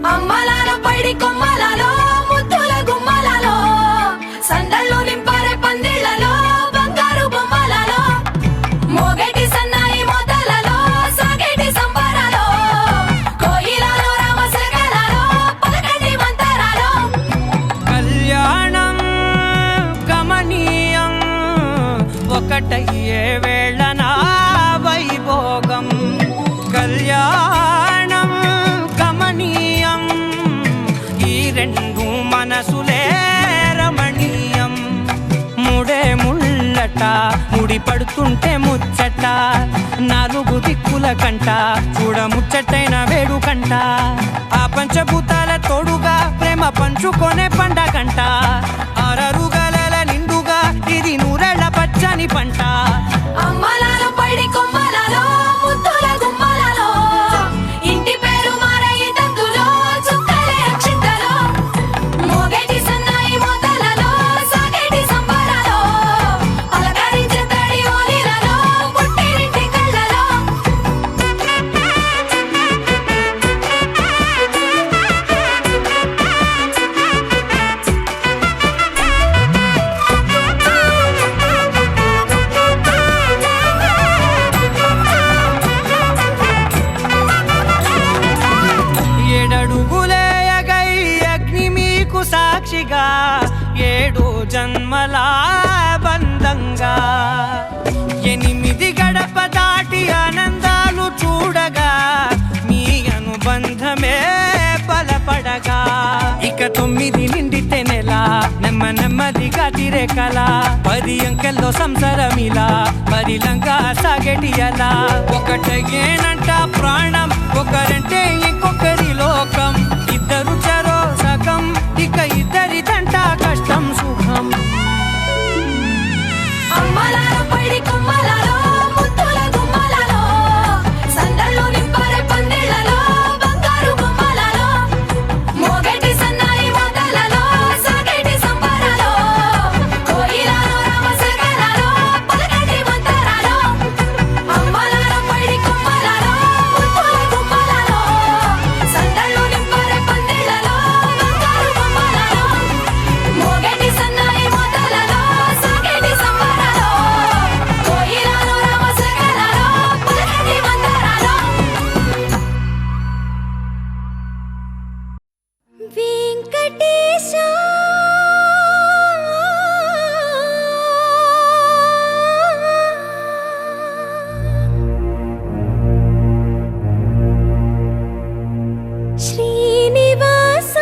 అమ్మలాల పైడి కొమ్మలలో ముద్దుల గుమ్మలలో సందళ్ళు నింపరే పందిళ్లలో బంగారు బొమ్మలలో మోగేటి సన్నాయి మోతలలో సాగేటి సంబరాలో కోయిలలో రామశకలలో పలకండి మంతరాలో కళ్యాణం గమనీయం ఒకటయ్యే వేళ నా వైభోగం కళ్యాణం గమనీయం ఈ రెండు మనసులే రమణీయం ముడే ముళ్ళట ముడి పడుతుంటే ముచ్చట నాలుగు దిక్కుల కంట చూడ ముచ్చటైన వేడుకంట ఆ పంచభూతాల తోడుగా ప్రేమ పంచుకొనే పండగంట ఆరరుగల నిండుగా ఇది నూరెళ్ళ పచ్చని పంట అమ్మలాల పైడి కొమ్మలలో ముద్దుల గుమ్మలలో ఇంటి పేరు మారయి తందులో చుక్కలే అక్షింతలో మోగేటి సన్నాయి మోతలలో సాగేటి సంబరాలో పలకరించే తడి ఓలిలలో పుట్టినింటి కళ్ళలో ఏడడుగులేయగై అగ్ని మీకు సాక్షిగా ఏడు జన్మల బంధంగా ఎనిమిది గడప దాటి ఆనందాలు చూడగా మీ అనుబంధమే బలపడగా ఇక 9 నిండితే నెల నెమ్మదిగా తిరే కల 10 అంకెల్లో సంసారమిలా పరిలంగా సాగేటి అలా ఒకటేనంట ప్రాణం ఒకరంటే ఇంకొకరి లోకం ఇద్దరు చరో సగం ఇక ఇద్దరిదంట కష్టం సుఖం అమ్మలాల పైడి కొమ్మలలో ముద్దుల గుమ్మలలో సందళ్ళు నింపరే పందిళ్లలో బంగారు బొమ్మలలో మోగేటి సన్నాయి మోతలలో సాగేటి సంబరాలో కోయిలలో రామశకలలో పలకండి మంతరాలో అమ్మలాల పైడి కొమ్మలలో ముద్దుల గుమ్మలలో సందళ్ళు నింపరే పందిళ్లలో బంగారు బొమ్మలలో మోగేటి సన్నాయి మోతలలో సాగేటి సంబరాలో కోయిలలో రామశకలలో పలకండి మంతరాలో వెంకటేశ శ్రీనివాస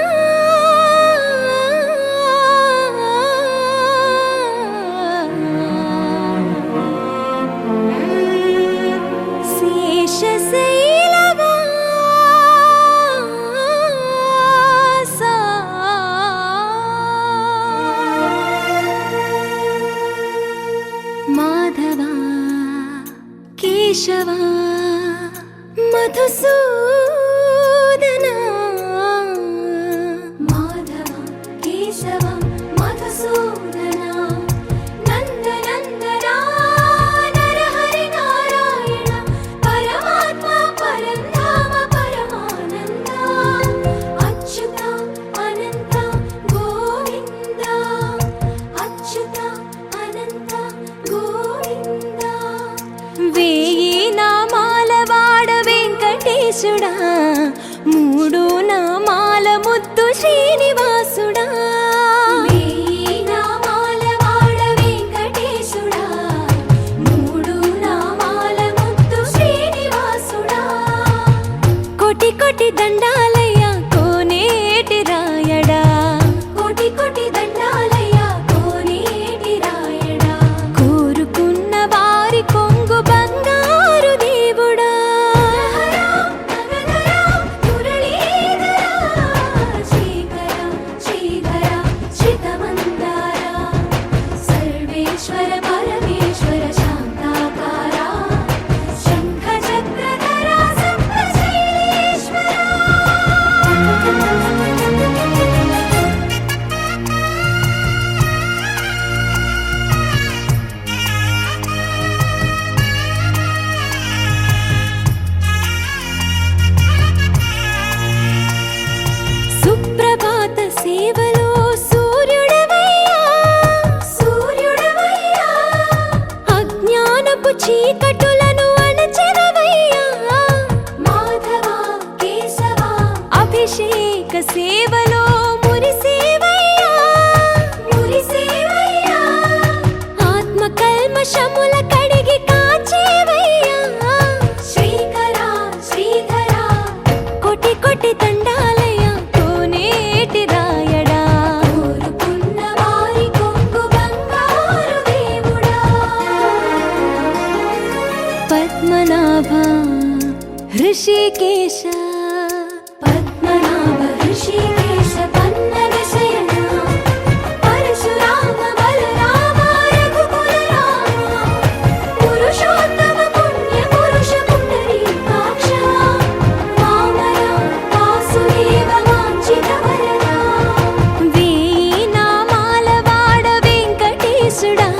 శేషశైలవాస మాధవ కేశవ మధుసూదన మాధవ కేశవ మధుసూదన నందనందన నరహరి నారాయణ పరమాత్మ పరంధామ పరమానంద అచ్యుత అనంత గోవింద అచ్యుత అనంత గోవింద వేయి నామాల వాడ వెంకటేశుడా మూడు నామాల ముద్దు శ్రీనివాసుడా వేయి నామాల వాడ వెంకటేశుడా మూడు నామాల ముద్దు శ్రీనివాసుడా కోటి కోటి దండాలయ్యా కోనేటి రాయడా కోటి కోటి దండాలయ్యా కోనేటి రాయడా కోరుకున్న వారి కొంగు బంగారు దేవుడా మురళీధర శేఖర అభిషేక సేవలో మురిసేవయ్యా మురిసేవయ్యా ఆత్మ కల్మషముల కడిగి కాచేవయ్యా శ్రీకరా శ్రీధరా కోటి కోటి దండాలయ్యా కోనేటి రాయడా కోరుకున్న వారి కొంగు బంగారు దేవుడా పద్మనాభ హృషికేశ పద్మనాభ హృషికేశ పన్నగ శయన పరశురామ బలరామ రఘుకుల రామ పురుషోత్తమ పుణ్య పురుష పుండరీకాక్ష వామన వాసుదేవ వాంఛిత వరద వేయి నామాల వాడ వెంకటేశుడా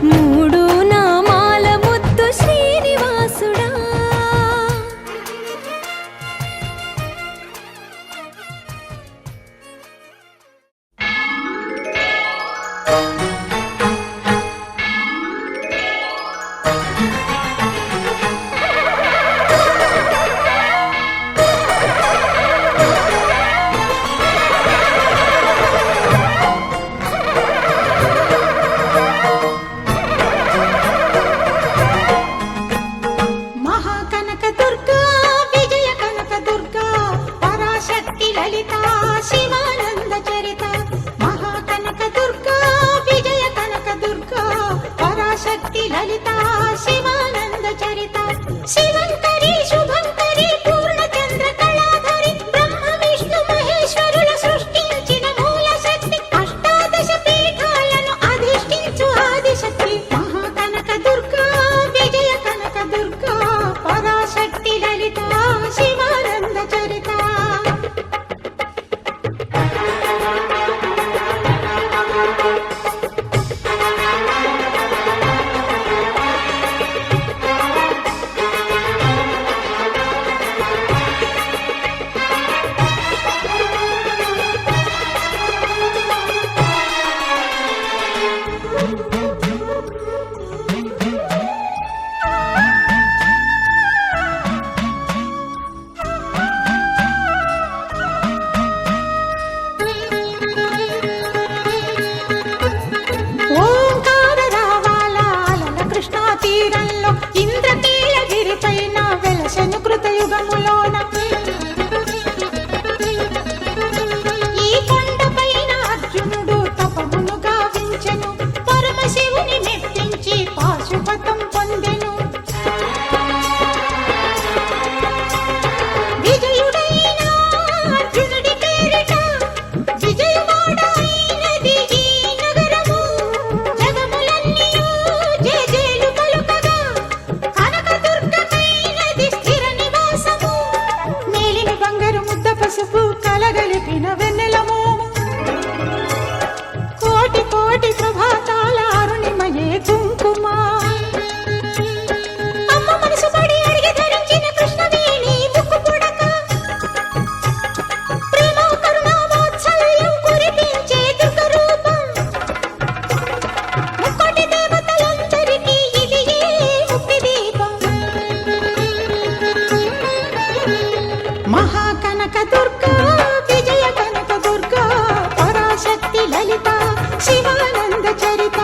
మూడు నామాల ముద్దు శ్రీనివాసుడా మహాకనక దుర్గా విజయ కనక దుర్గా పరాశక్తి లలిత శివానంద చరిత మహాకనక దుర్గా విజయ కనక దుర్గా పరాశక్తి లలిత శివానంద చరిత శివంకరి శుభంకరి పూర్ణచంద్ర కళాధరి బ్రహ్మ విష్ణు మహేశ్వరుల సృష్టించిన మూల శక్తి అష్టాదశ పీఠాలను అధిష్ఠించు ఆదిశక్తి మహాకనక దుర్గా విజయ కనక దుర్గా పరాశక్తి లలిత శివానంద చరిత ఓంకార రావాల అలల కృష్ణా తీరంలో ఇంద్రకీలగిరి పైన వెలసెను కృతయుగములోన ఈ కొండపైన అర్జునుడు తపమును గావించెను పరమశివుని మెప్పించి పాశుపతం పొందెను విజయుడైన అర్జునుడి పేరిట విజయవాడ అయినది ఈ నగరము జగములన్నీయు జేజేలు పలుకగా కనకదుర్గమైనది స్థిర నివాసము మేలిమి బంగారు ముద్ద పసుపు కలగలిపిన వెన్నెల మోము కోటి కోటి ప్రభాతాల అరుణిమయే కుంకుమ అమ్మ మనసు పడి అడిగి ధరించిన కృష్ణవేణి ముక్కు పుడక ప్రేమ కరుణ వాత్సల్యం కురిపించే దుర్గ రూపం ముక్కోటి దేవతలందరికీ ఇది ఏ ముక్తి దీపం మహాకనక దుర్గా విజయ కనక దుర్గా పరాశక్తి లలిత శివానంద చరిత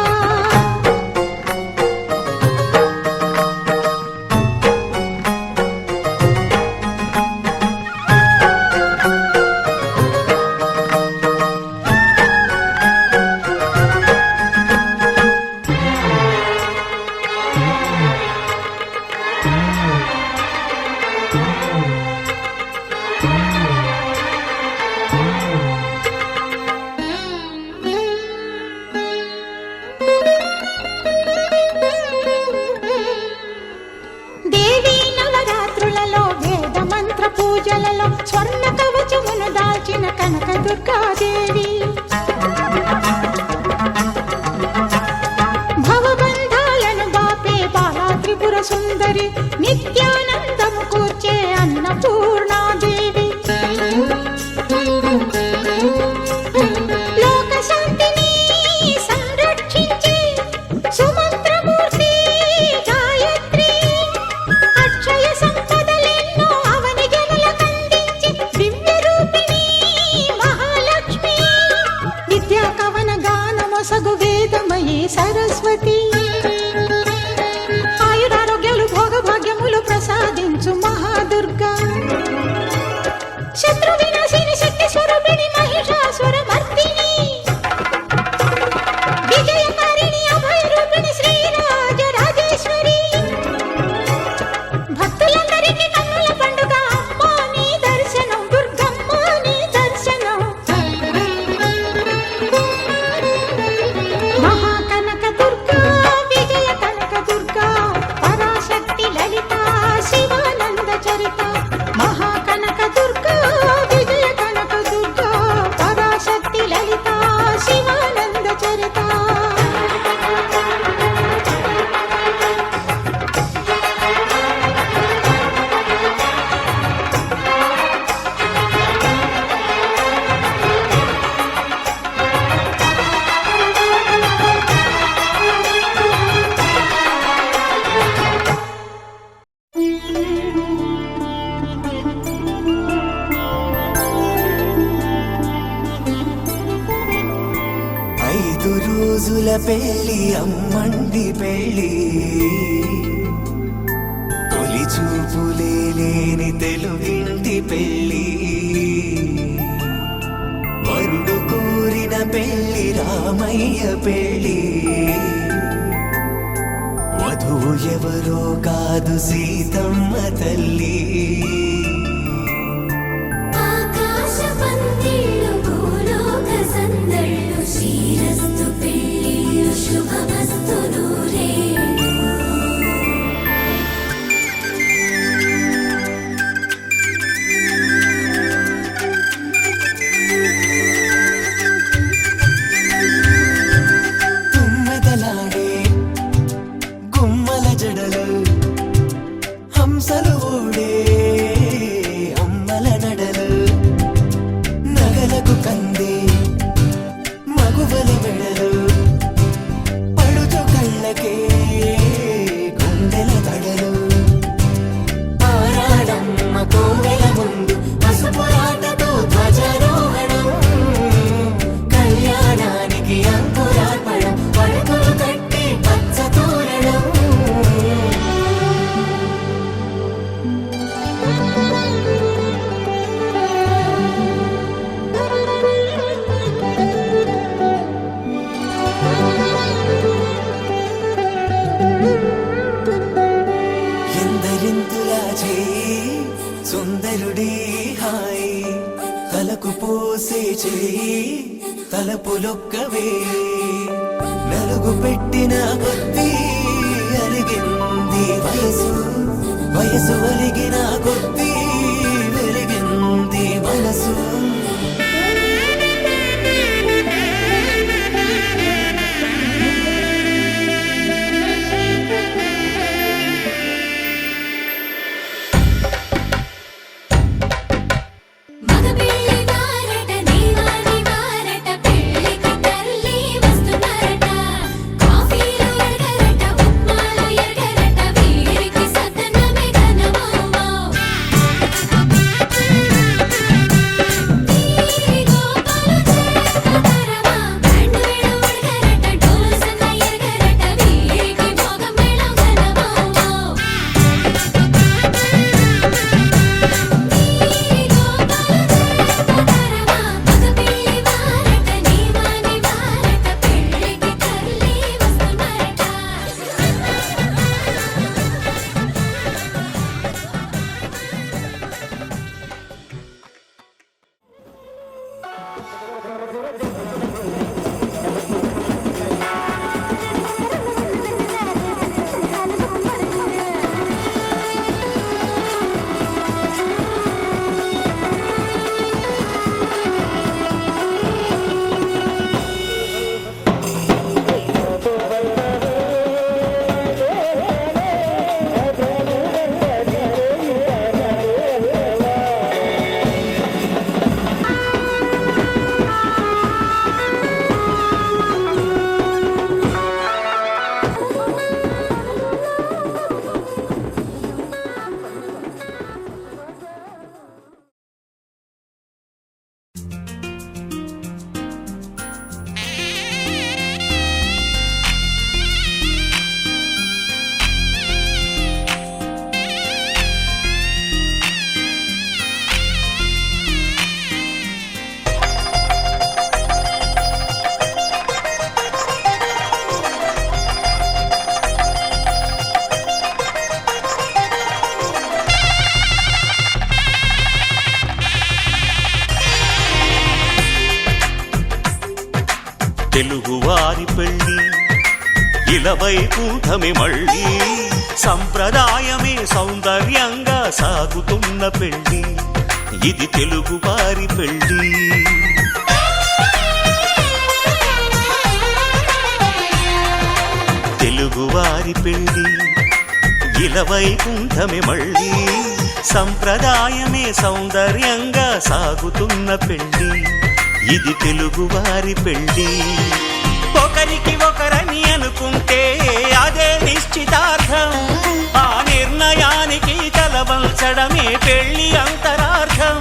దేవీ నవరాత్రులలో వేద మంత్ర పూజలలో స్వర్ణ కవచమును దాల్చిన కనక దుర్గాదేవి భవబంధాలను బాపే బాలా త్రిపుర సుందరి నిత్యానందము కూర్చే అన్నపూర్ణాదేవి లోక శాంతిని సంరక్షించే సుమంత్రమూర్తి గాయత్రి అక్షయ సంపదలెన్నో అవని జనులకందించి దివ్య సరస్వతి. ఆయురారోగ్యాలు భోగభాగ్యములు ప్రసాదించు మహాదుర్గా. శత్రు వినాశిని శక్తి స్వరూపిణి మహిషాసుర మర్దిని. విజయకారిణి అభయ రూపిణి శ్రీరాజ రాజేశ్వరి. భక్తులందరికీ కన్నుల పండుగ అమ్మ నీ దర్శనం, దుర్గమ్మ నీ దర్శనం. మహాకనక దుర్గా విజయ కనక దుర్గా పరాశక్తి లలిత శివానంద చరిత. మహాకనక దుర్గా విజయ కనక దుర్గా పరాశక్తి లలిత శివానంద చరిత. ఐదు రోజుల పెళ్లి అమ్మండి పెళ్లి, తొలి చూపులే లేని తెలుగింటి పెళ్లి. వరుడు కోరిన పెళ్లి రామయ్య పెళ్లి, వధువు ఎవరో కాదు సీతమ్మ తల్లి. ఆకాశ పందిళ్ళు భూలోక సందళ్ళు శ్రీరస్తు పెళ్ళిళ్ళు శుభమస్తు నూరేళ్ళు. తుమ్మెదలాడే గుమ్మల జడలు, హంసలు ఓడే అమ్మల నడలు, నగలకు కంది మగువల మెడలు, పడుచు కళ్ళకే గుండెల తడలు. ఆరాడమ్మ కోవెల ముందు పసుపు రాతతో ధ్వజారోహణం, కళ్యాణానికి అంకురార్పణం, పడకలు కట్టి పచ్చ తోరణం. ఎందరింతులా చేయి సుందరుడి హాయి, తలకు పోసే చేయి తలపులొక్కవే. నలుగు పెట్టిన కొద్దీ అలిగింది వయసు, వయసు ఒలిగిన కొద్దీ వెలిగింది మనసు. మగ పెళ్ళి వారట నీవాని వారట పెళ్ళికి తల్లి వస్తున్నారట. కాఫీలు ఎరగరట ఉప్మాలు ఎరగరట వీరికి సదనమే ఘనమౌమౌ. తీరి గోపాలు చేతరమా బ్యాండ్ వేళ ఉడగరట డోలు సన్న ఎరగరట వీరికి భోగం మేళం ఘనమౌమౌ. తెలుగువారి పెళ్ళి ఇలవైకుంఠమే మళ్ళీ సంప్రదాయమే సౌందర్యంగా సాగుతున్న పెళ్ళి ఇది తెలుగువారి పెళ్ళి తెలుగువారి పెళ్ళి ఇలవైకుంఠమే మళ్ళీ సంప్రదాయమే సౌందర్యంగా సాగుతున్న పెళ్ళి ఇది తెలుగువారి పెళ్ళి ఒకరికి ఒకరని అనుకుంటే అదే నిశ్చితార్థం ఆ నిర్ణయానికి తలవంచడమే పెళ్లి అంతరార్థం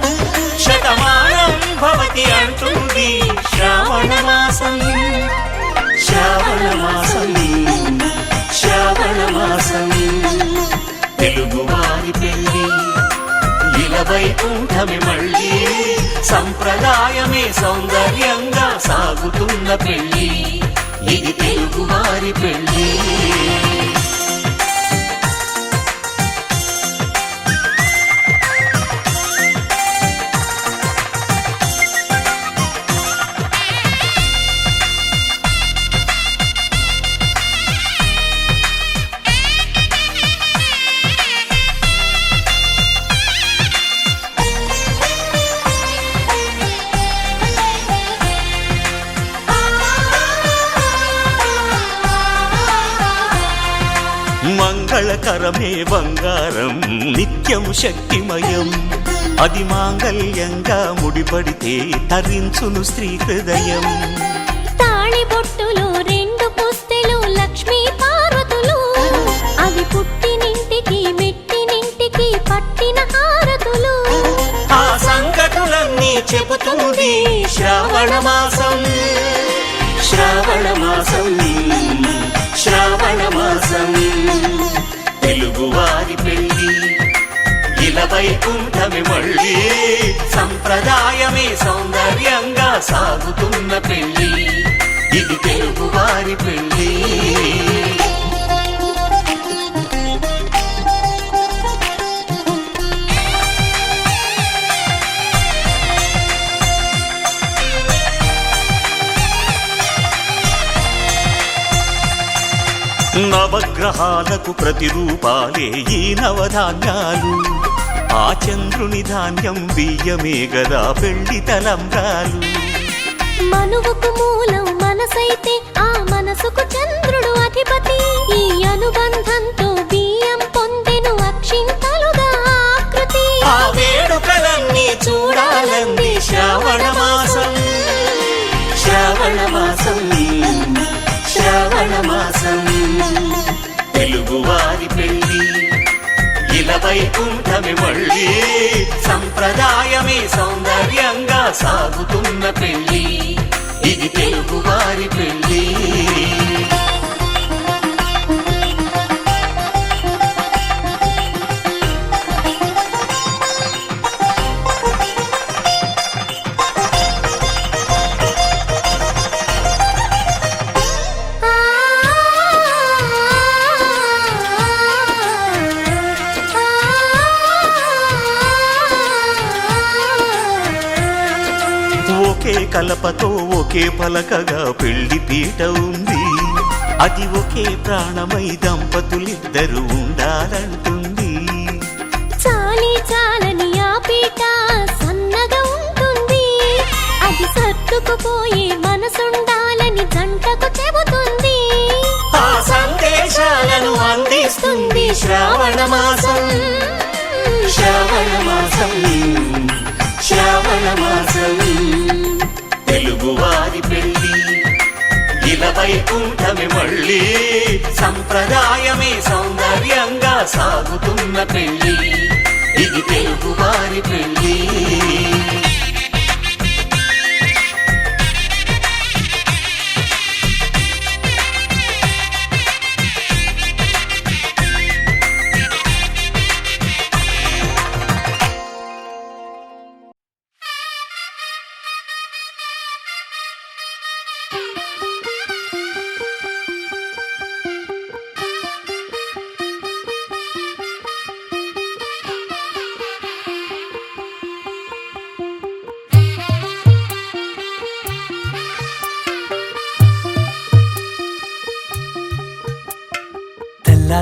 శతమానం భవతి అంటుంది శ్రావణ మాసం శ్రావణ మాసం శ్రావణ మాసం తెలుగువారి పెళ్ళి ఇలవైకుంఠమే మళ్ళీ సంప్రదాయమే సౌందర్యంగా సాగుతున్న పెళ్ళి ఇది తెలుగువారి పెళ్ళి మంగళకరమే బంగారం నిత్యం శక్తిమయం అది మాంగళ్యంగా ముడిపడితే తరించును స్త్రీ హృదయం తాళిబొట్టులో రెండు పుస్తెలు లక్ష్మీ పార్వతులు అవి పుట్టినింటికి మెట్టినింటికి పట్టిన హారతులు ఆ సంకటులన్నీ చెబుతుంది శ్రావణ మాసం శ్రావణ మాసం శ్రావణ మాసం తెలుగువారి పెళ్ళి ఇలవైకుంఠమే మళ్ళీ సంప్రదాయమే సౌందర్యంగా సాగుతున్న పెళ్ళి ఇది తెలుగువారి పెళ్ళి నవగ్రహాలకు ప్రతిరూపాలే ఈ నవధాన్యాలు ఆ చంద్రుని ధాన్యం బియ్యమే గదా పెళ్లి తలంబ్రాలు మనువుకు మూలం మనసైతే ఆ మనసుకు చంద్రుడు అధిపతి ఈ అనుబంధంతో బియ్యం పొందెను అక్షింతలుగా ఆకృతి ఆ వేడుకలన్నీ చూడాలంది శ్రావణ మాసం శ్రావణ మాసం శ్రావణ మాసం తెలుగువారి పెళ్ళి ఇలవైకుంఠమే మళ్ళీ సంప్రదాయమే సౌందర్యంగా సాగుతున్న పెళ్ళి ఇది తెలుగువారి పెళ్ళి ఒకే కలపతో ఒకే పలకగా పెళ్లి పీట ఉంది అది ఒకే ప్రాణమై దంపతులిద్దరూ ఉండాలంటుంది చాలి చాలని ఆ పీట సన్నగా ఉంటుంది అది సర్దుకుపోయే మనసుండాలని జంటకు చెబుతుంది ఆ సందేశాలను అందిస్తుంది శ్రావణ మాసం శ్రావణ మాసం శ్రావణ మాసం తెలుగువారి పెళ్ళి ఇలవైకుంఠమే మళ్ళీ సంప్రదాయమే సౌందర్యంగా సాగుతున్న పెళ్ళి ఇది తెలుగువారి పెళ్ళి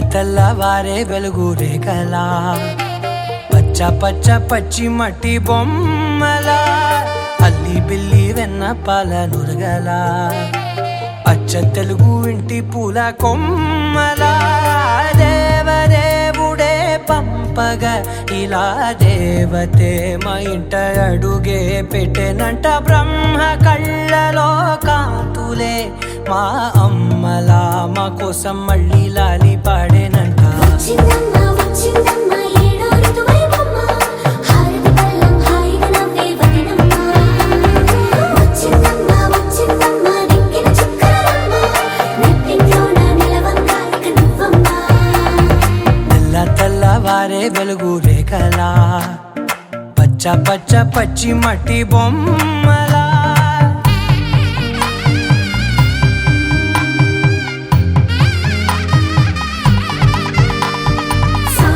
తెల్లవారే వెలుగు రేఖలా పచ్చ పచ్చ పచ్చి మట్టి బొమ్మలా అల్లి బిల్లి వెన్న పాల నురగలా అచ్చ తెలుగు ఇంటి పూల కొమ్మలా దేవదేవుడే పంపగా ఇలా దేవతే మా ఇంట అడుగే పెట్టెనంట బ్రహ్మ కళ్ళలో కాంతులే మా అమ్మలా మా కోసం మళ్ళీ లాలి పాడేనంట వచ్చిందమ్మ వచ్చిందమ్మ ఏడో ఋతువైవమ్మ హారతి పళ్ళం హాయిగా నవ్వే వదినమ్మ వచ్చిందమ్మ వచ్చిందమ్మ దిక్కిన చుక్కలమ్మ నెట్టింట్లోన నిలవంగా ఇక నువ్వమ్మ తెల్లవారే వెలుగు రేఖలా పచ్చ పచ్చ పచ్చి మట్టి బొమ్మలా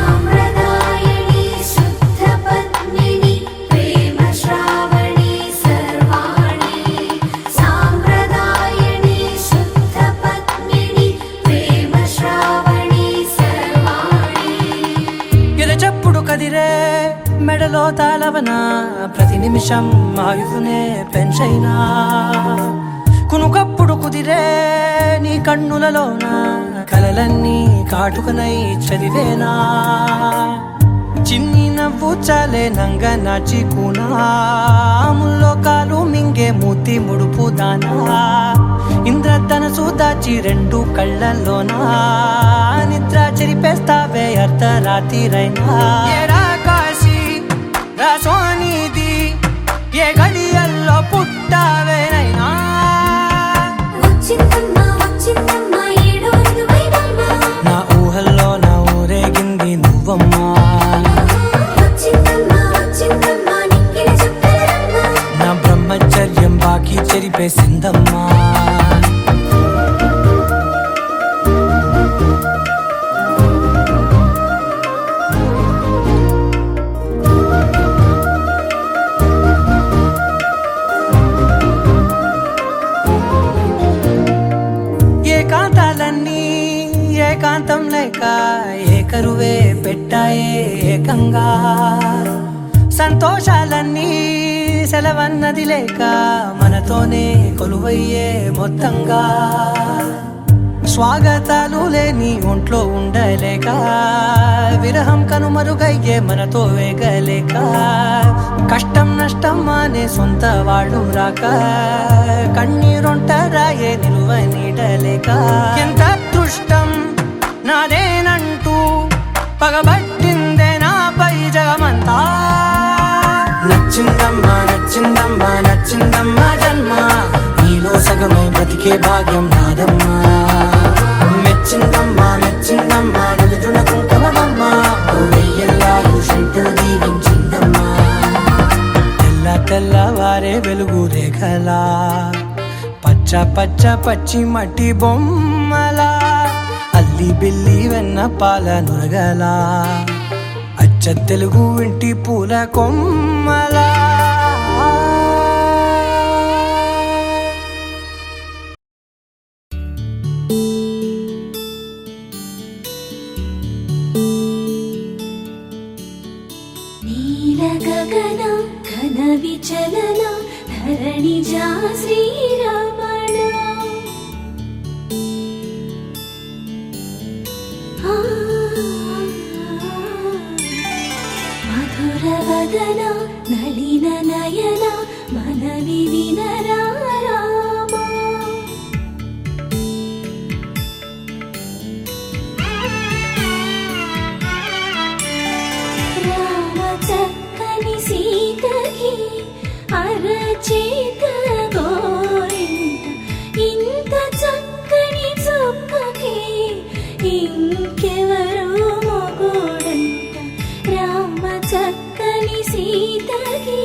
సాంప్రదాయని శుద్ధ పద్మిని ప్రేమ శ్రావణి సర్వాణి సాంప్రదాయని శుద్ధ పద్మిని ప్రేమ శ్రావణి సర్వాణి ఎరచప్పుడు కదిరే మెడలో తాళవన ప్రతి నిమిషం ఆయుధునే పెంచైనా కునుకప్పుడు కుదిరే నీ కన్నులలోన కలలన్నీ కాటుకనై చదివేనా చిన్ని నవ్వు చాలే నంగ నాచి కూనాముల్లో కాలు మింగే మూతి ముడుపు దానా ఇంద్రధనసు దాచి రెండు కళ్ళల్లోనా నిద్ర చెరిపేస్తావే అర్ధరాత్రిరైనా ఏరా కాశీ రా సోనిది ఏ గడియల్లో పుట్టావేనైనా వచ్చిందమ్మ వచ్చిందమ్మ ఏడో ఋతువైవమ్మ నా ఊహల్లో నా ఊరేగింది నువ్వమ్మా వచ్చిందమ్మ వచ్చిందమ్మ నిక్కిన చుక్కలమ్మ నా బ్రహ్మచర్యం బాకీ చెరిపేసిందమ్మా ఏకాంతాలన్నీ ఏకాంతం లేక ఏకరువే పెట్టాయే ఏకంగా సంతోషాలన్నీ సెలవన్నది లేక మనతోనే కొలువయ్యే మొత్తంగా స్వాగతాలు లేని ఒంట్లో ఉండలేక విరహం కనుమరుగయ్యే మనతో వేగలేక కష్టం నష్టం అనే సొంత వాళ్ళు రాక కన్నీరొంటరాయే నిలువ నీడలేక ఎంత అదృష్టం నాదేనంటూ పగబట్టిందే నాపై జగమంతా నచ్చిందమ్మా నచ్చిందమ్మా నచ్చిందమ్మా జన్మ నీలో సగమై బ్రతికే భాగ్యం నాదమ్మా మెచ్చిందమ్మా మెచ్చిందమ్మా నిలుచున కుంకుమమ్మా వెయ్యల్లాలు శంకరు దీవించిందమ్మా తెల్లవారే వెలుగు రేఖలా పచ్చ పచ్చ పచ్చి మట్టి బొమ్మలా అల్లి బిల్లి వెన్న పాల నురగలా అచ్చ తెలుగు ఇంటి పూల కొమ్మలా నీల గగన ఘన విచలన ధరణిజా శ్రీరమణ మధుర వదన నళిన నయన మనవి వినరా రామా రామ చక్కని సీతకి అరచేత గోరింట ఇంత చక్కని చుక్కకి ఇంకెవరు మొగుడంట రామ చక్కని సీతకి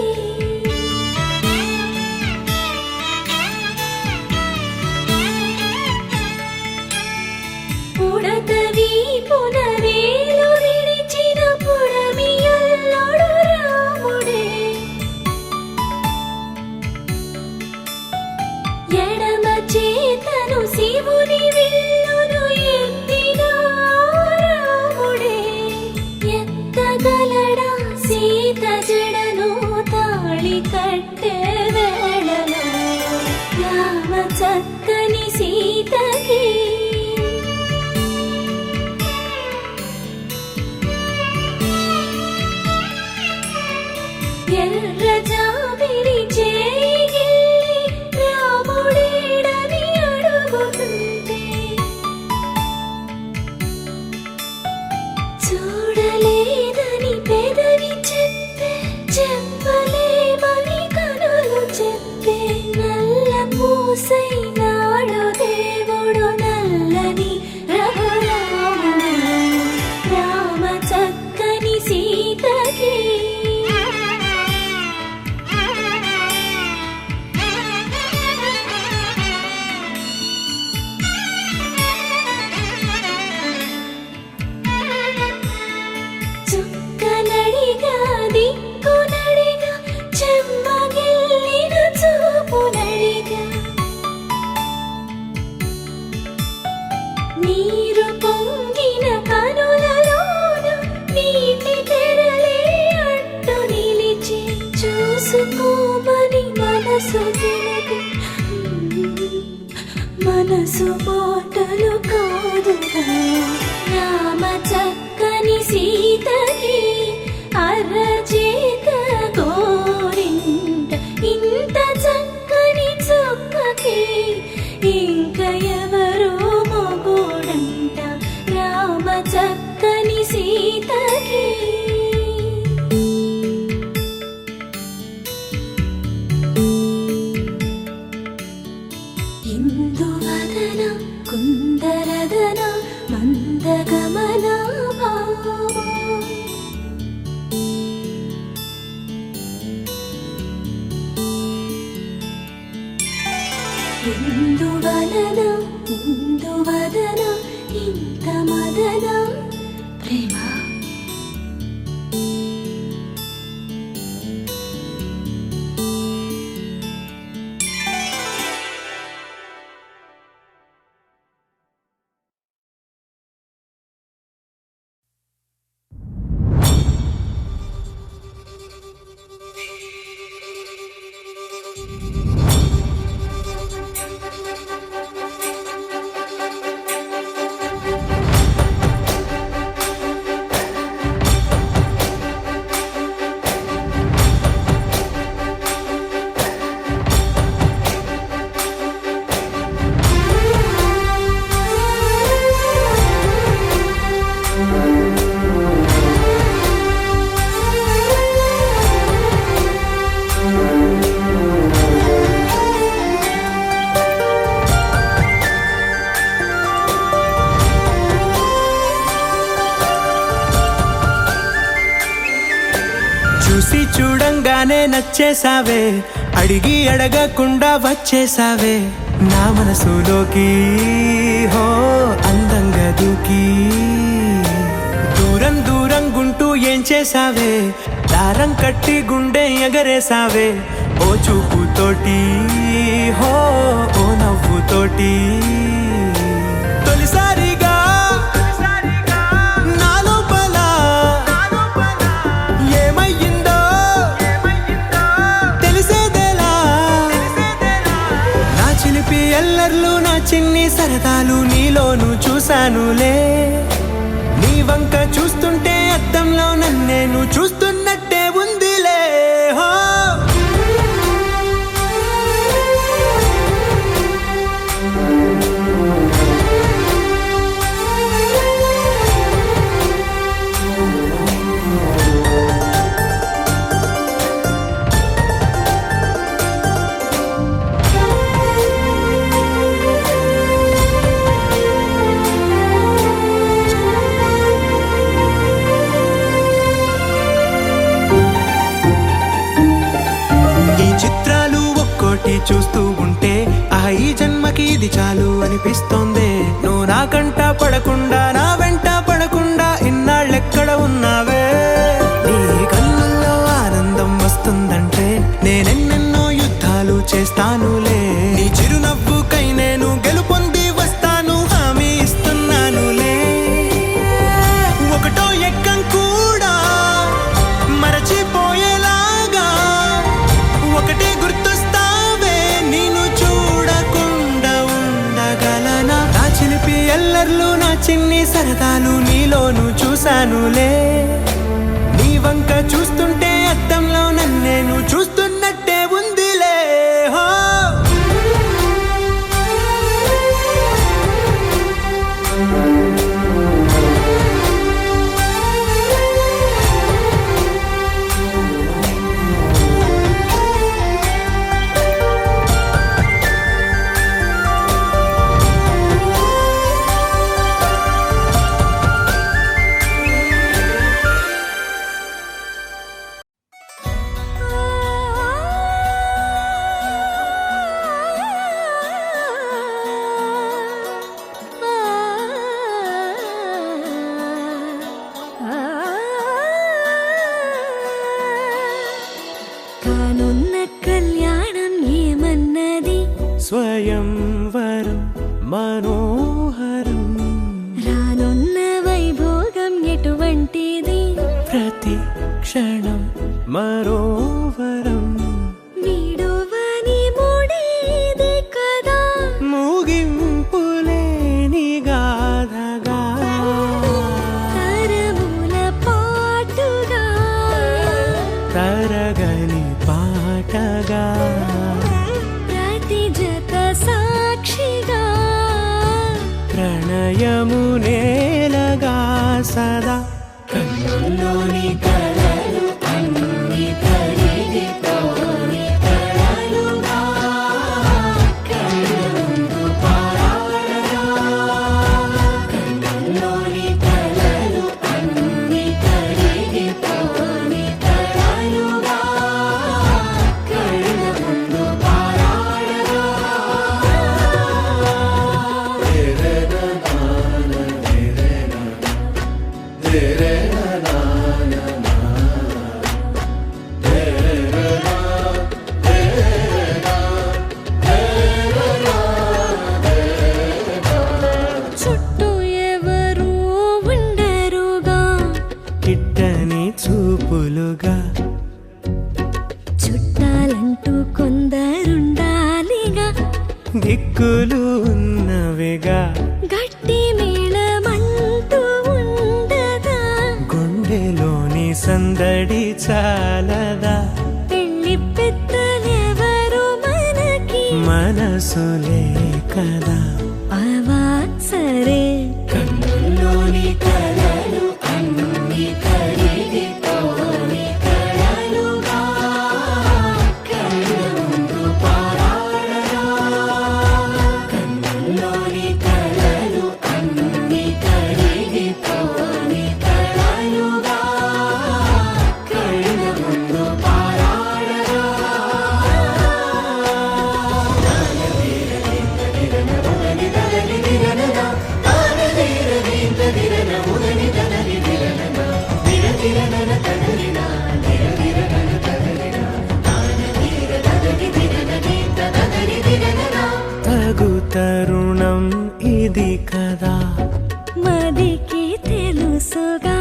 పుడతవి పునవేలు విడిచిన పుడమియల్లోడు రాముడే వేళలో రామ చక్కని సీతకి ఎర్ర జాబిలి చేయి రాముడేడని అడుగుతుంటే చూడలేదని పెదవి చెప్పే చెప్పలేమని కనులు చెప్పే నల్ల పూసై నాడు దేవుడు నల్లని రఘురాముడు రామ చక్కని సీతకి చుక్కనడిగా దిక్కునడిగా చెమ్మగిల్లిన చూపునడిగా నీరు పొంగిన కనులలోన నీటి తెరలే అడ్డు నిలిచి చూసుకోమని మనసు తెలుగు మనసు మాటలు కాదుగా రామ చక్కని సీతకి అరచేత గోరింట ఇంత చక్కని చుక్కకి ఇంక ఎవరో మొగుడంట రామ చక్కని సీతకి ఇందువదన కుందరదన మందగమన భావా ఇందువలన ఇందువదన ఇంత మదన ప్రేమ చూసి చూడంగానే నచ్చేసావే అడిగి అడగకుండా వచ్చేసావే నా మనసులోకి హో అందంగా దూకి దూరం దూరం గుంటూ ఏం చేసావే దారం కట్టి గుండె ఎగరేసావే ఓ చూపుతోటి హో ఓ నవ్వుతోటి తొలిసారిగా నా లోపల ఏమయ్యిందో తెలిసేదేలా నా చిలిపి ఎల్లర్లు నా చిన్ని సరదాలు నీలోను చూశానులే నీ వంక చూస్తుంటే అద్దంలో నన్నేను చూస్తున్నట్టే ఉందిలే హో చూస్తూ ఉంటే ఈ జన్మకి ఇది చాలు అనిపిస్తోంది నువ్వు నా కంట పడకుండా నా వెంట పడకుండా ఇన్నాళ్ళెక్కడ ఉన్నావే నీ కళ్ళల్లో ఆనందం వస్తుందంటే నేనెన్నెన్నో యుద్ధాలు చేస్తానులే నీ చిరునవ్వుకై నేను గెలుపొంది వస్తాను హామీ ఇస్తున్నానులే ఒకటో ఎక్కం కూడా మరచిపోయేలాగా ఒకటే సరదాలు నీలోను చూశానులే. నీ వంక చూస్తుంటే అద్దంలో నన్నేను చూస్తున్నట్టే ఉందిలే. హో కానున్న కళ్యాణం ఏమన్నది? స్వయంవరం మనోహరం, రానున్న వైభోగం ఎటువంటిది? ప్రతి క్షణం మరోవరం. వీడువని మూడేది కదా, ముగింపులేని గాథగా, తరముల పాటుగా, తరగని పాటగా, ప్రతి జత సాక్షిగా, ప్రణయము నేలగా సదా. కన్నుల్లోని కలలు అన్ని కరిగిపోని కలలుగా, కళ్ళ ముందు పారాడగా. కన్నుల్లోని కలలు అన్ని కరిగిపోని కలలుగా, కళ్ళ ముందు పారాడగా. చుట్టూ ఎవరు ఉండరుగా, కిట్టని చూపులుగా, చుట్టాలంటూ కొందరుండాలిగా, దిక్కులు ఉన్నవిగా, గట్టి మేళమంటూ ఉండదా, గుండెలోని సందడి చాలదా. పెళ్లి పెద్దలెవరు మనకి, మనసులే కదా. అవా సరే. కన్నుల్లోని కలలు అన్ని కరిగిపోని కలలుగా, కళ్ళ ముందు పారాడగా. కన్నుల్లోని కలలు అన్ని కరిగిపోని కలలుగా, కళ్ళ ముందు పారాడగా. తగు తరుణం ఇది కదా, మదికి తెలుసుగా,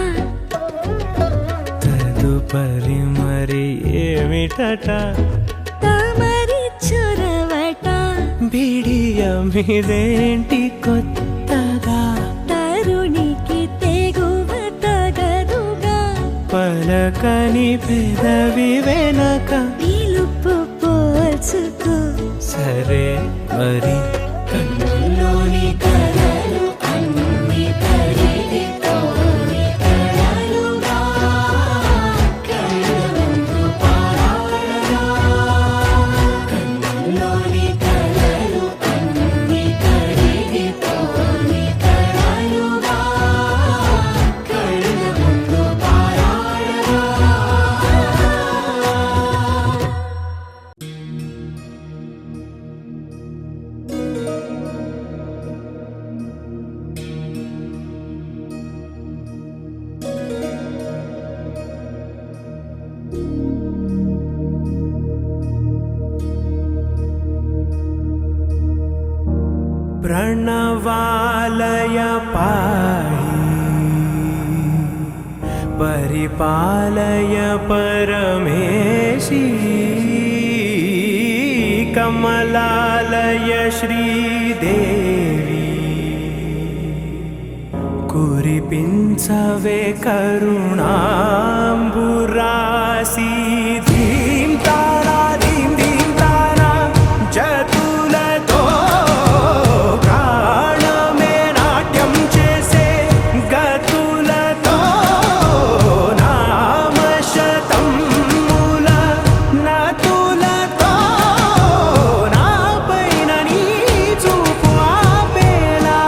తదుపరి మరి ఏమిటట. తమరి చొరవట, బిడియమిదేంటి కొత్తగా, తరుణికి తెగువ తగదుగా, పలకని పెదవి వెనక. పిలుపు పోల్చుకో, సరే మరి. కన్నుల్లోని కలలు అన్ని కరిగిపోని కలలుగా, కళ్ళ ముందు పారాడగా. కన్నుల్లోని కలలు అన్ని కరిగిపోని కలలుగా, కళ్ళ ముందు పారాడగా. प्रणवालय पाहि परिपालय परमेशी कमलालय श्रीदेवी కురిపించవే కరుణాంబురాసి ధీం తారా ధీం ధీం తారా జతులతో ప్రాణమే నాట్యం చేసే గతులతో నామశతముల నతులతో నాపైన నీ చూపు ఆపేలా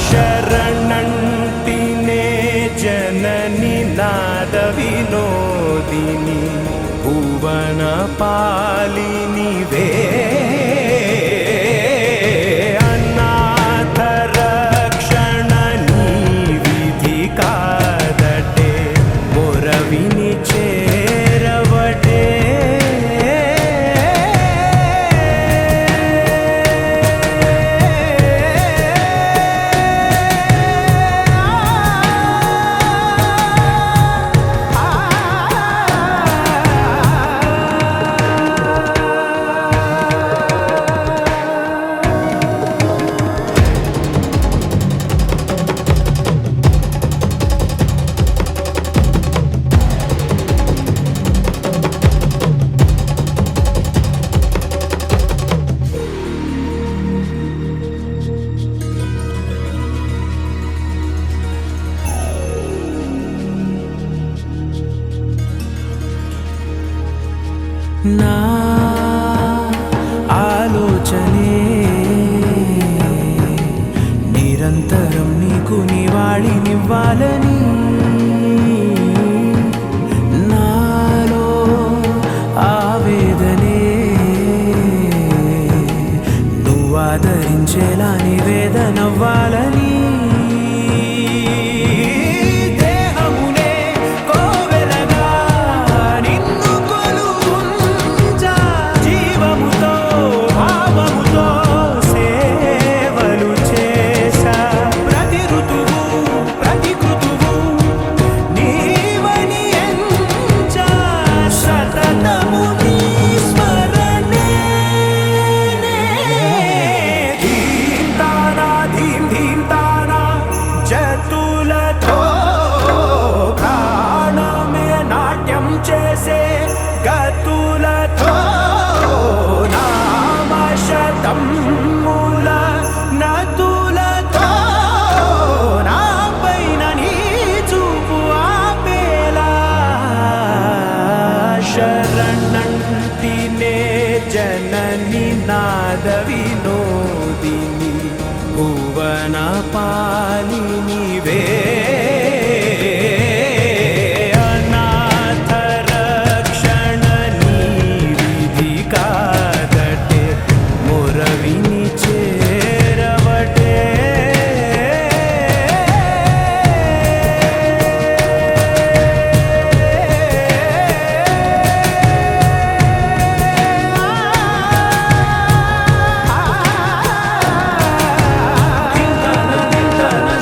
శరణంటినే జనని నాద వినోదిని భువన పాలినివే అనాథ రక్షణ నీ విధి కాదటే మొరవిని చేరవటే నా ఆలోచనే నిరంతరం నీకు నివాళినివ్వాలని నాలో ఆవేదనే నువ్వు ఆదరించేలా నివేదనవ్వాలని దేహమునే కోవెలగా నిన్ను కొలువుంచా జీవముతో భావముతో సేవలు చేసా ప్రతి ఋతువు ప్రతి కృతువు నీవని ఎంచా సతతము నీ స్మరణే ధీం తానా ధీం ధీం తానా జతులతో ప్రాణమే నాట్యం చేసే గతులతో నామశతముల నతులతో నాపైన నీ చూపు ఆపేలా శరణంటినే జనని నాద వినోదిని భువన పాలినివే అనాథ రక్షణ నీ విధి కాదటే మొరవిని చేరవటే ధింతానా ధింతానా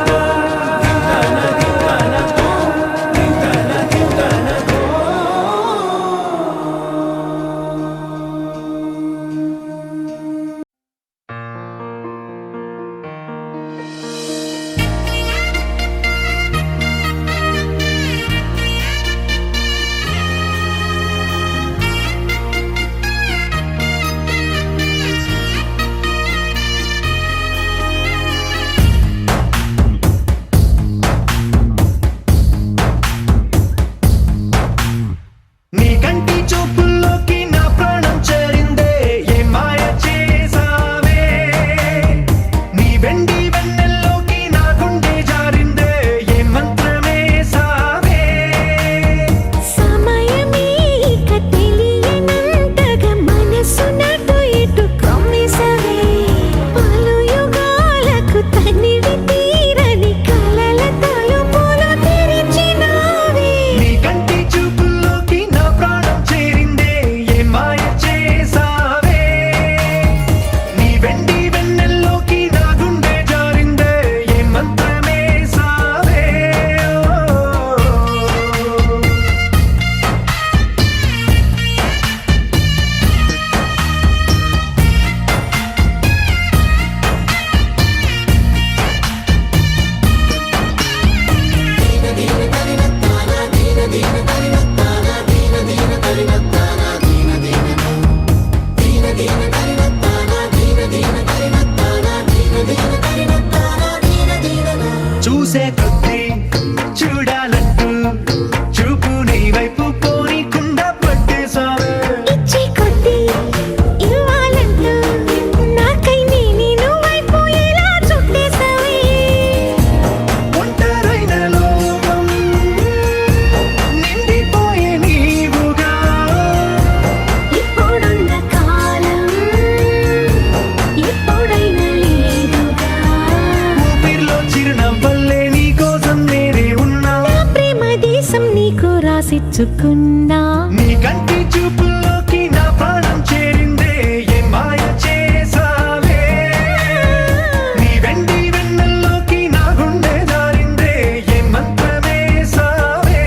దోచుకున్నా నీ కంటి చూపుల్లోకి నా ప్రాణం చేరిందే ఏ మాయ చేసావే నీ వెండి వెన్నెల్లోకి నా గుండె జారిందే ఏ మంత్రమేసావే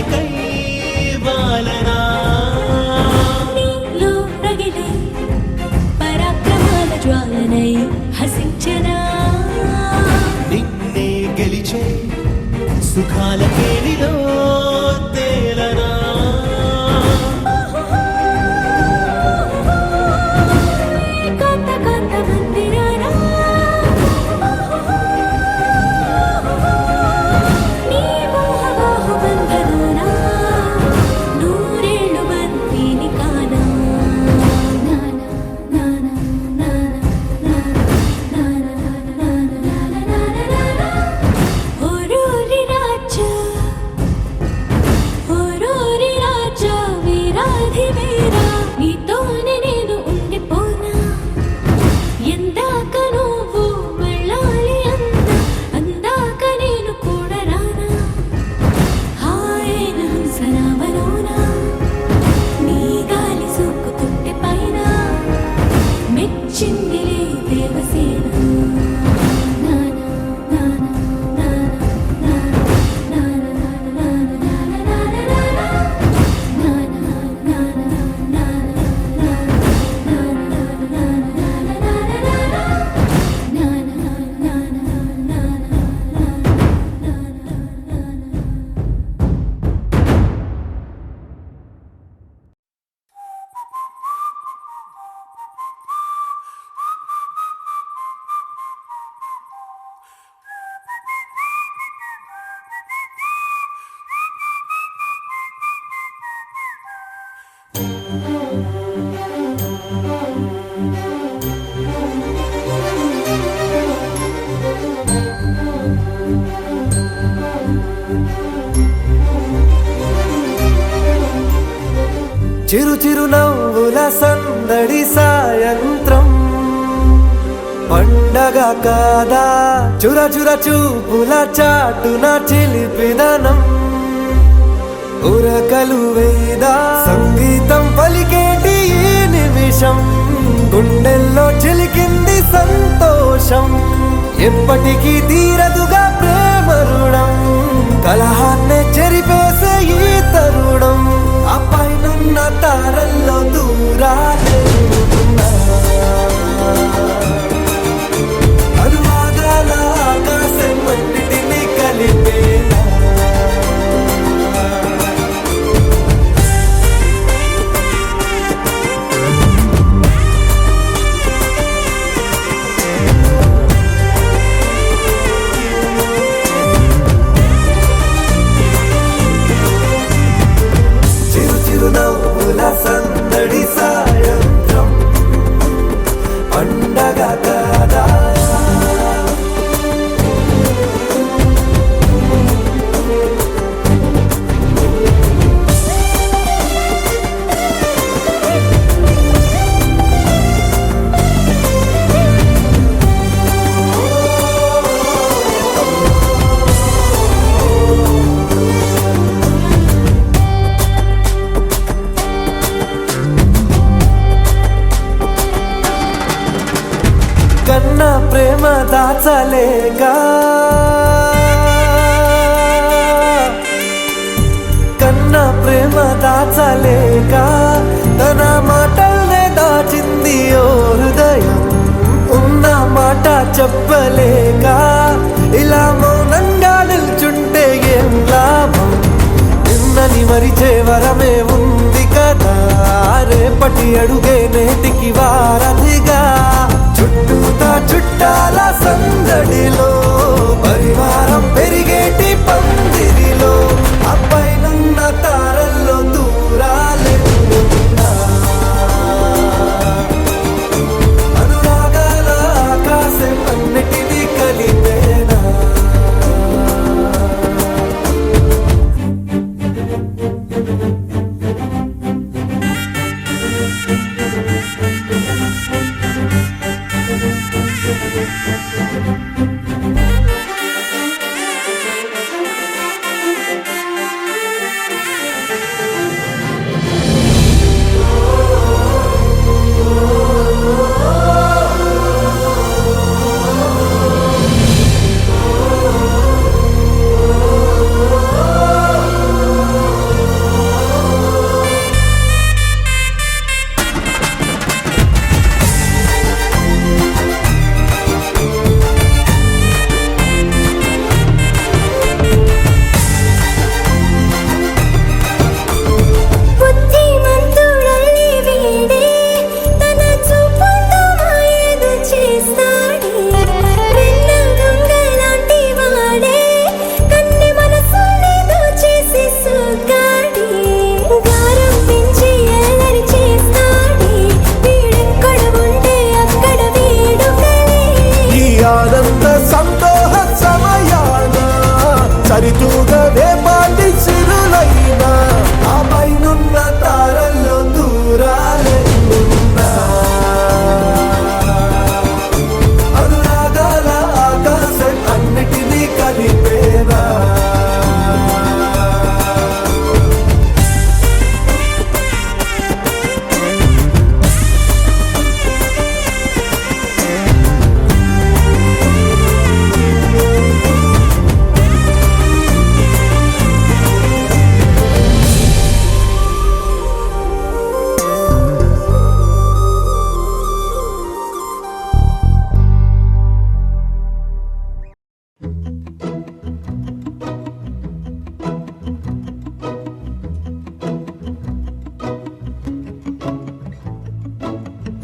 గాలికై వాలనా నీలో రగిలే పరాక్రమాల జ్వాలనై హసించనా నిన్నే గెలిచే సుఖాల కేలిలో తేలనా కాంత కాంత మందిరానా నీ మోహవాహు బంధనానా నూరేళ్ళు బందీని కానా నానా నానా నానా నానా ఓరోరి రాజా వీరాధి వీరా నీతోనే నేను ఉండిపోనా ఎందాక నువ్వు వెళ్ళాలి అందాక నేను కూడా రానా హాయైన హంసనావలోనా నీ గాలి సోకుతుంటే పైన మెచ్చిందిలే దేవసేన చిరు చిరు నవ్వుల సందడి సాయంత్రం పండగ కాదా చుర చుర చూపుల చాటున చిలిపిదనం ఉరకలు వేదా సంగీతం పలికేటి ఈ నిమిషం గుండెల్లో చిలికింది సంతోషం ఎప్పటికీ తీరదుగా ప్రేమ రుణం కలహాన్నే చెరిపేసే ఈ తరుణం ఆ పైనున్న తారల్లో దూరాలే ఉన్నా. అనువాదాల ఆకాశం అన్నిటినీ కలిపేనా చిరు చిరు నవ్వుల సందడి సాయంత్రం పండగ కాదా కన్న ప్రేమ దాచలేక కన్న ప్రేమ దాచలేక తన మాటల్నే దాచింది ఓ హృదయం ఉన్న మాట చెప్పలేక ఇలా మౌనంగా నిల్చుంటే ఏం లాభం నిన్నని మరిచే వరమే ఉంది కదా రేపటి అడుగే నేటికి వారధిగా చుట్టూతా చుట్టాల సందడిలో పరివారం పెరిగేటి పందిరిలో అబ్బాయినున్న తారల్లో దూరాలే ఉన్నా. అనురాగాల ఆకాశం అన్నిటినీ కలిపేనా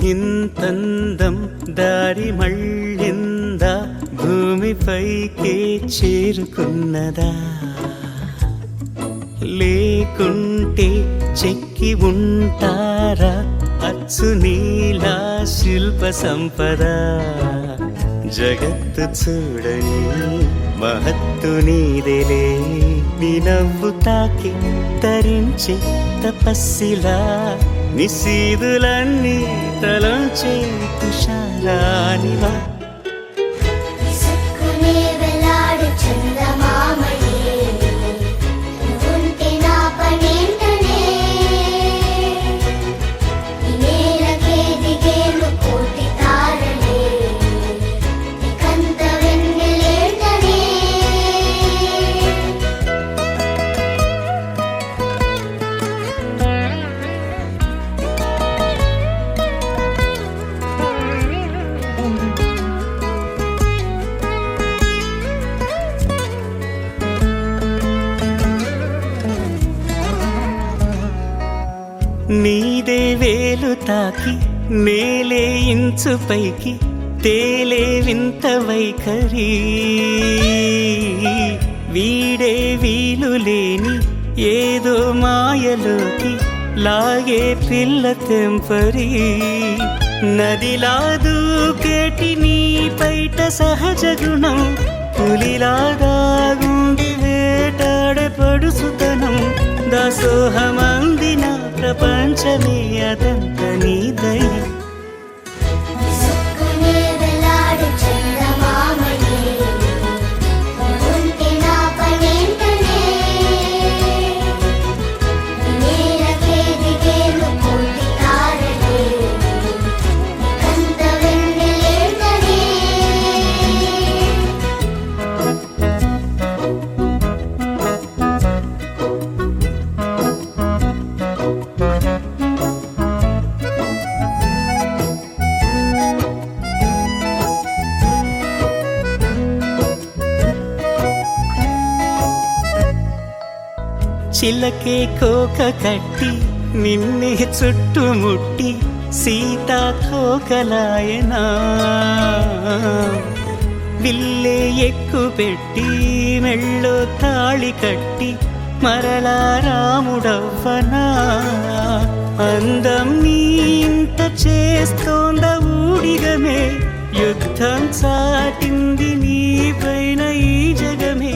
ఇంతందం దారి మళ్ళిందా భూమిపైకే చేరుకున్నదా లేకుంటే చెక్కి ఉంటారా అచ్చు నీలా శిల్ప సంపద జగత్తు చూడని మహత్తు నీదేలే నీ నవ్వు తాకి తరించే తపస్సిలా నిశీదులన్నీ తలంచే తుషారానివా విసుక్కునే వెలాడు చందమామయే నువ్వుంటే నా పనేంటనే ఈ నేలకే దిగేను కోటి తారలే నీకంత వెన్నెలేంటనే నీదే వేలు తాకి నేలే ఇంచు పైకి తేలే వింత వైఖరి వీడే వీలు లేని ఏదో మాయలోకి లాగే పిల్ల తెంపరి నదిలా దూకేటి నీ పైట సహజ గుణం పులిలాగా గుండి వేటాడే పడుసుతనం దాసోహమందిన ప్రపంచమే అదంత నీ దయ విసుక్కునే వెలాడు చందమామయే నువ్వుంటే నా పనేంటనే ఈ నేలకే దిగేను కోటి తారలే నీకంత వెన్నెలేంటనే చిలకే కోక కట్టి నిన్నే చుట్టుముట్టి సీతా కోకలాయనా విల్లే ఎక్కు పెట్టి మెళ్ళో తాళి కట్టి మరలా రాముడవ్వనా అందం నీ ఇంత చేస్తోంద ఊడిగమే యుద్ధం చాటింది నీ పైన ఈ జగమే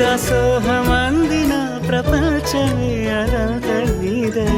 దాసోహమందిన ప్రపంచమే అనంత నీదై